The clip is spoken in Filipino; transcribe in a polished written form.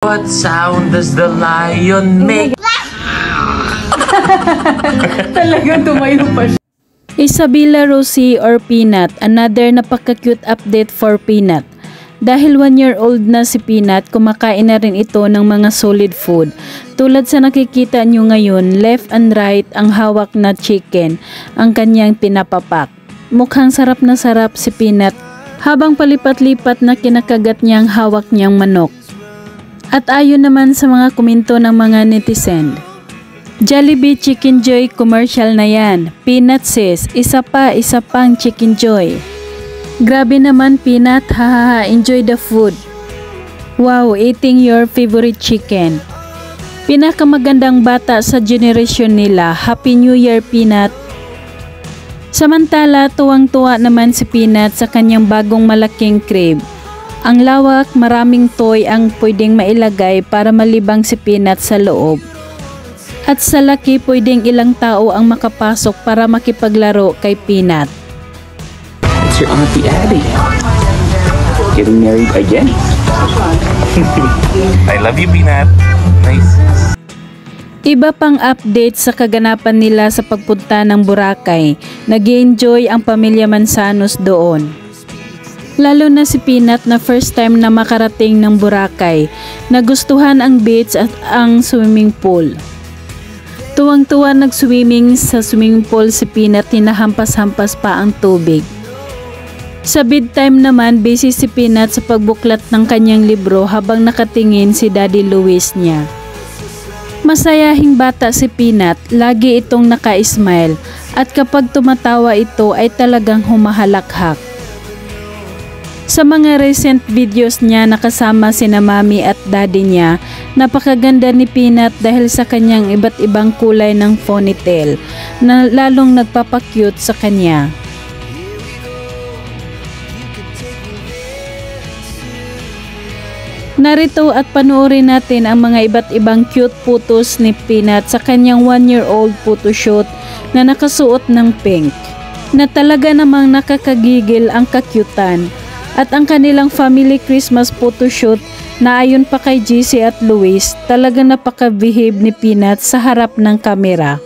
What sound does the lion make? Talagang tumayo pa siya. Isabela Rosie or Peanut, another napaka-cute update for Peanut. Dahil 1-year-old na si Peanut, kumakain na rin ito ng mga solid food. Tulad sa nakikita nyo ngayon, left and right ang hawak na chicken, ang kanyang pinapapak. Mukhang sarap na sarap si Peanut habang palipat-lipat na kinakagat niyang hawak niyang manok. At ayon naman sa mga komento ng mga netizen, Jollibee Chicken Joy commercial na yan. Peanut says, isa pang Chicken Joy. Grabe naman Peanut, hahaha, enjoy the food. Wow, eating your favorite chicken. Pinakamagandang bata sa generation nila. Happy New Year Peanut. Samantala, tuwang-tuwa naman si Peanut sa kanyang bagong malaking crib. Ang lawak, maraming toy ang pwedeng mailagay para malibang si Peanut sa loob. At sa laki, pwedeng ilang tao ang makapasok para makipaglaro kay Peanut. It's your Auntie Abby. Getting married again. I love you, Peanut. Nice. Iba pang update sa kaganapan nila sa pagpunta ng Boracay. Nag-enjoy ang pamilya Manzanos doon. Lalo na si Peanut na first time na makarating ng Boracay. Nagustuhan ang beach at ang swimming pool. Tuwang-tuwa nag-swimming sa swimming pool si Peanut, hinahampas-hampas pa ang tubig. Sa bedtime naman, busy si Peanut sa pagbuklat ng kanyang libro habang nakatingin si Daddy Luis niya. Masayahing bata si Peanut, lagi itong naka-smile at kapag tumatawa ito ay talagang humahalakhak. Sa mga recent videos niya nakasama sina Mami at Daddy niya, napakaganda ni Peanut dahil sa kanyang iba't ibang kulay ng ponytail na lalong nagpapakyut sa kanya. Narito at panoorin natin ang mga iba't ibang cute photos ni Peanut sa kanyang 1-year-old photoshoot na nakasuot ng pink, na talaga namang nakakagigil ang kakyutan. At ang kanilang family Christmas photoshoot na ayon pa kay GC at Luis, talagang napaka-behave ni Peanut sa harap ng kamera.